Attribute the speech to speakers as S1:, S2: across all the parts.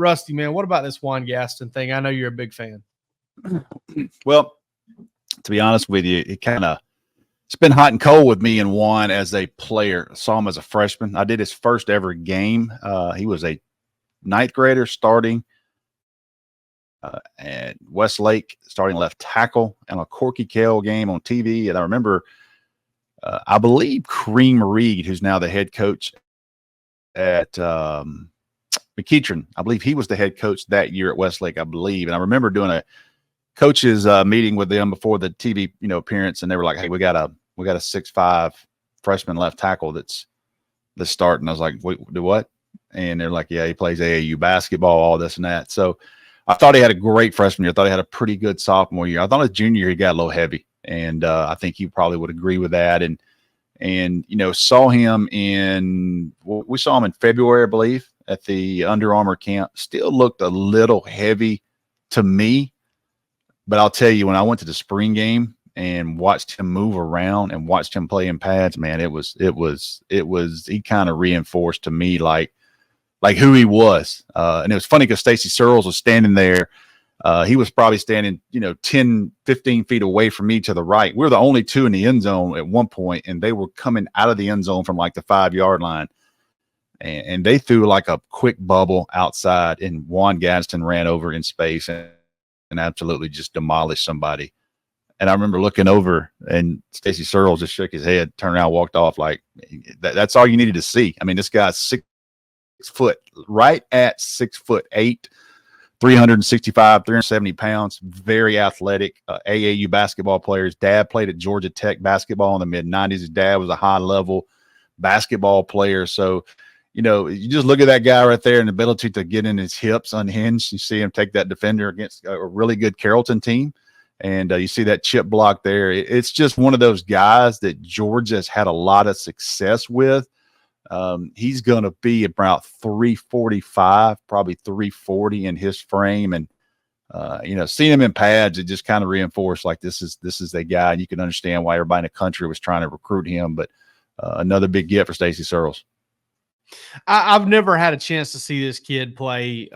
S1: Rusty, man, what about this Juan Gaston thing? I know you're a big fan.
S2: Well, to be honest with you, it's been hot and cold with me and Juan as a player. I saw him as a freshman. I did his first ever game. He was a ninth grader starting at Westlake, starting left tackle, and a Corky Kell game on TV. And I remember, I believe Kareem Reed, who's now the head coach at McEachern, I believe he was the head coach that year at Westlake, I believe. And I remember doing a coaches meeting with them before the TV, appearance, and they were like, "Hey, we got a 6'5" freshman left tackle that's starting." I was like, "Wait, do what?" And they're like, "Yeah, he plays AAU basketball, all this and that." So I thought he had a great freshman year. I thought he had a pretty good sophomore year. I thought his junior year he got a little heavy, and I think you probably would agree with that. And saw him we saw him in February, I believe, at the Under Armour camp. Still looked a little heavy to me. But I'll tell you, when I went to the spring game and watched him move around and watched him play in pads, man, he kind of reinforced to me like who he was. And it was funny because Stacey Searles was standing there. He was probably standing, 10, 15 feet away from me to the right. We were the only two in the end zone at one point, and they were coming out of the end zone from like the 5-yard line. And they threw like a quick bubble outside, and Juan Gaston ran over in space and absolutely just demolished somebody. And I remember looking over, and Stacey Searles just shook his head, turned around, walked off. Like that's all you needed to see. I mean, this guy's 6 foot, right at 6'8", 365, 370 pounds, very athletic, AAU basketball player. His dad played at Georgia Tech basketball in the mid-90s. His dad was a high-level basketball player. So, you just look at that guy right there and the ability to get in his hips unhinged. You see him take that defender against a really good Carrollton team. And you see that chip block there. It's just one of those guys that Georgia's had a lot of success with. He's going to be about 345, probably 340 in his frame. And, seeing him in pads, it just kind of reinforced like this is the guy. And you can understand why everybody in the country was trying to recruit him. But another big get for Stacey Searles.
S1: I've never had a chance to see this kid play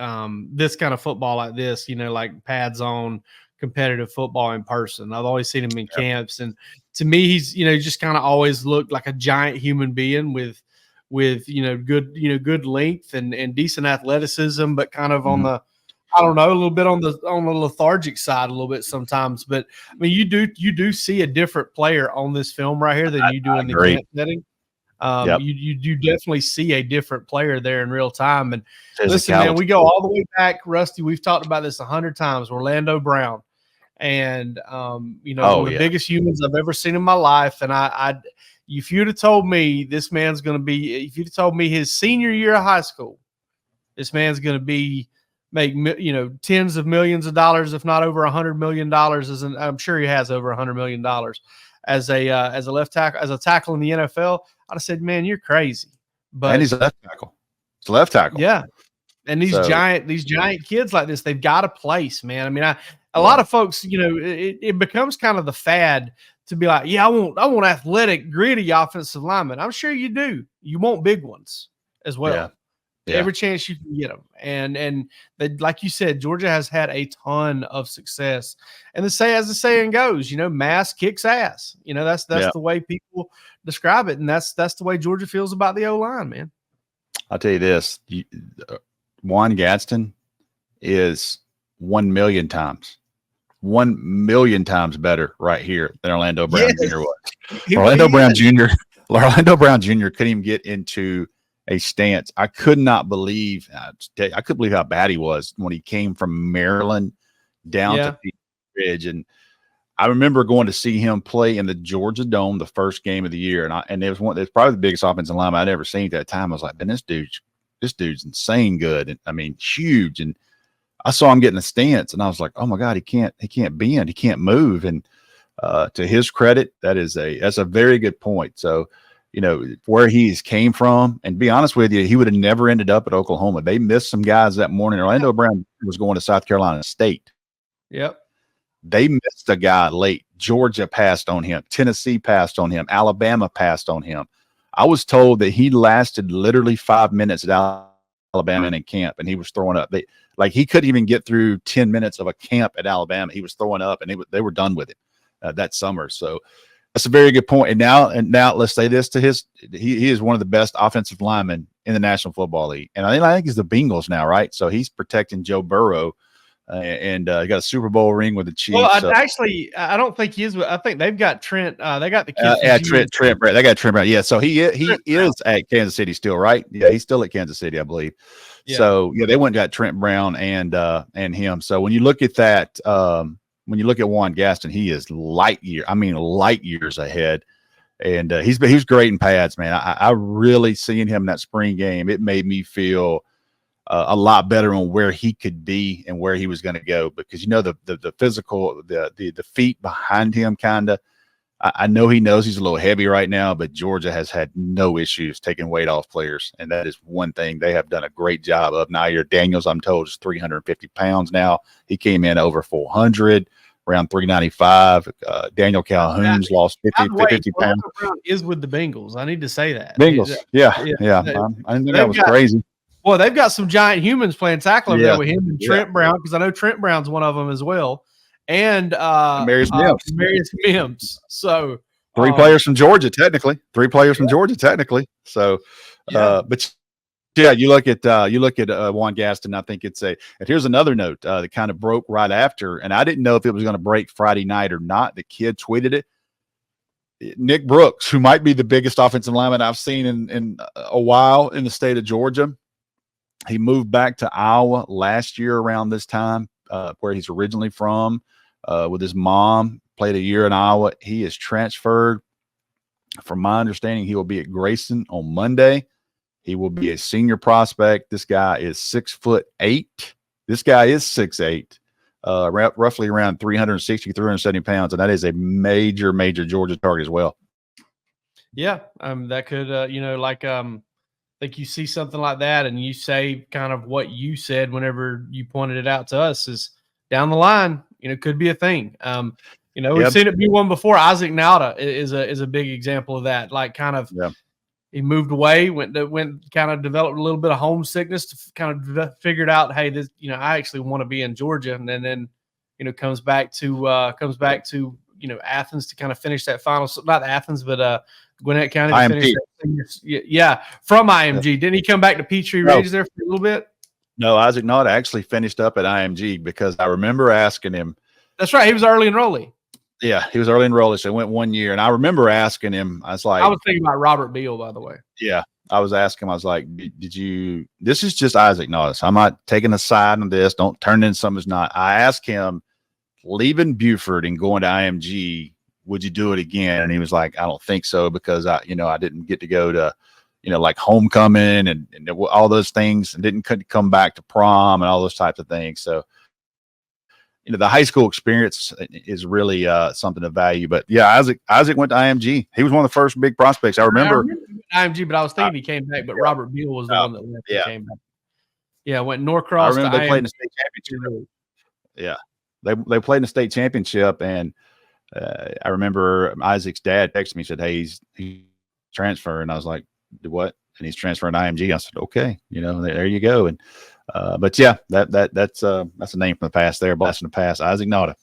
S1: this kind of football like this, like pads on competitive football in person. I've always seen him in camps. And to me, he's, just kind of always looked like a giant human being with good length and decent athleticism, but kind of on the, I don't know, a little bit on the lethargic side a little bit sometimes. But I mean, you do see a different player on this film right here than you do in the camp setting. You definitely see a different player there in real time. And listen, man, we go all the way back, Rusty. We've talked about this 100 times. Orlando Brown, and the biggest humans I've ever seen in my life. And if you'd have told me this man's going to be, if you'd have told me his senior year of high school, this man's going to make tens of millions of dollars, if not over $100 million, I'm sure he has over $100 million as a left tackle, as a tackle in the NFL. I'd have said, man, you're crazy. And
S2: he's a left tackle. It's a left tackle.
S1: Yeah. And these giant kids like this, they've got a place, man. I mean, a lot of folks, it becomes kind of the fad to be like, I want athletic, gritty offensive linemen. I'm sure you do. You want big ones as well. Yeah. Every chance you can get them. And like you said, Georgia has had a ton of success. And as the saying goes, mass kicks ass. That's the way people describe it. And that's the way Georgia feels about the O-line, man.
S2: I'll tell you this. Juan Gaston is 1 million times better right here than Orlando Brown Jr. was. Orlando Brown Jr. couldn't even get into a stance. I couldn't believe how bad he was when he came from Maryland down to Peach Ridge. And I remember going to see him play in the Georgia Dome the first game of the year, and it was probably the biggest offensive lineman I'd ever seen at that time. I was like, man, this dude's insane good. And, I mean, huge. And I saw him getting a stance, and I was like, oh my God, he can't bend, he can't move. And to his credit, that's a very good point. So, where he's came from, and be honest with you, he would have never ended up at Oklahoma. They missed some guys that morning. Orlando Brown was going to South Carolina State.
S1: Yep.
S2: They missed a guy late. Georgia passed on him. Tennessee passed on him. Alabama passed on him. I was told that he lasted literally 5 minutes at Alabama in camp, and he was throwing up. He couldn't even get through 10 minutes of a camp at Alabama. He was throwing up, and they were done with it that summer. So that's a very good point. And now let's say this to he is one of the best offensive linemen in the National Football League, and I think he's the Bengals now, right? So he's protecting Joe Burrow, and he got a Super Bowl ring with the Chiefs.
S1: Well, I don't think he is. I think they've got Trent. They got the kid.
S2: Trent Brown. They got Trent Brown. Yeah, so he is at Kansas City still, right? Yeah, he's still at Kansas City, I believe. Yeah. So yeah, they went and got Trent Brown and him. So when you look at that, when you look at Juan Gaston, he is light years ahead. And he's great in pads, man. I really seeing him in that spring game. It made me feel a lot better on where he could be and where he was going to go, because the physical, the feet behind him kind of. I know he knows he's a little heavy right now, but Georgia has had no issues taking weight off players, and that is one thing they have done a great job of. Nair Daniels, I'm told, is 350 pounds now. He came in over 400. Around 395. Daniel Calhoun's lost 50 pounds.
S1: Brown is with the Bengals. I need to say that.
S2: Bengals. Yeah. I didn't think that was crazy.
S1: Well, they've got some giant humans playing tackle over there with him and Trent Brown, because I know Trent Brown's one of them as well. And
S2: Marius
S1: Mims. So
S2: 3 players from Georgia, technically. 3 players from Georgia, technically. So, but yeah, you look at Juan Gaston. I think it's and here's another note that kind of broke right after, and I didn't know if it was going to break Friday night or not. The kid tweeted it. Nick Brooks, who might be the biggest offensive lineman I've seen in a while in the state of Georgia, he moved back to Iowa last year around this time, where he's originally from, with his mom. Played a year in Iowa. He is transferred. From my understanding, he will be at Grayson on Monday. He will be a senior prospect. This guy is 6'8". This guy is 6'8", roughly around 360, 370 pounds. And that is a major, major Georgia target as well.
S1: Yeah. That could, think you see something like that and you say kind of what you said whenever you pointed it out to us is down the line, could be a thing. We've seen it be one before. Isaac Nauta is a big example of that. Like kind of, he moved away, went kind of developed a little bit of homesickness to kind of figured out, hey, this, I actually want to be in Georgia. And then comes back to Athens to kind of finish that final, not Athens, but Gwinnett County to finish that from IMG. Didn't he come back to Peachtree Ridge there for a little bit?
S2: No, Isaac Nauta actually finished up at IMG, because I remember asking him.
S1: That's right. He was early enrollee.
S2: Yeah, he was early enrollee, so he went 1 year. And I remember asking him, I was
S1: thinking about Robert Beal, by the way.
S2: Yeah, I was asking him, I was like, this is just Isaac Nauta. So I'm not taking a side on this. Don't turn it into something that's not. I asked him, leaving Buford and going to IMG, would you do it again? And he was like, I don't think so, because I didn't get to go to, like homecoming and all those things, and didn't come back to prom and all those types of things. So, the high school experience is really something of value. But yeah, Isaac went to IMG. He was one of the first big prospects. I remember
S1: IMG, but I was thinking he came back. But Robert Beal was the one that left. Yeah, came back. Yeah, went Norcross.
S2: I remember they
S1: IMG.
S2: played in the state championship. Yeah, they played in the state championship, and I remember Isaac's dad texted me, said, "Hey, he's transferring." And I was like, "Do what?" And he's transferring to IMG. I said, "Okay, there you go." And but yeah, that's a name from the past there, blast from the past. Isaac Nauta.